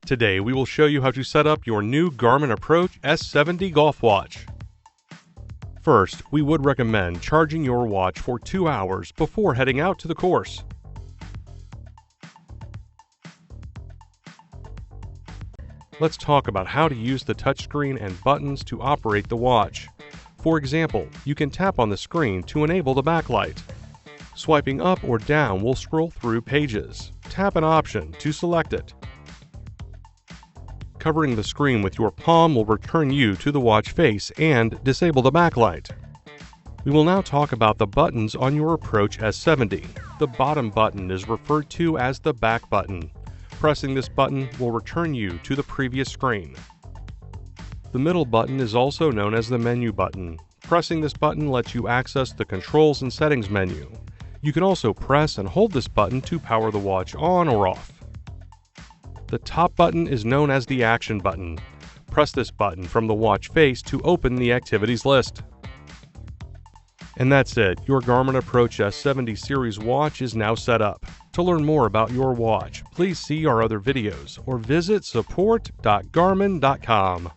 Today we will show you how to set up your new Garmin Approach S70 golf watch. First, we would recommend charging your watch for 2 hours before heading out to the course. Let's talk about how to use the touchscreen and buttons to operate the watch. For example, you can tap on the screen to enable the backlight. Swiping up or down will scroll through pages. Tap an option to select it. Covering the screen with your palm will return you to the watch face and disable the backlight. We will now talk about the buttons on your Approach S70. The bottom button is referred to as the back button. Pressing this button will return you to the previous screen. The middle button is also known as the menu button. Pressing this button lets you access the controls and settings menu. You can also press and hold this button to power the watch on or off. The top button is known as the action button. Press this button from the watch face to open the activities list. And that's it, your Garmin Approach S70 series watch is now set up. To learn more about your watch, please see our other videos or visit support.garmin.com.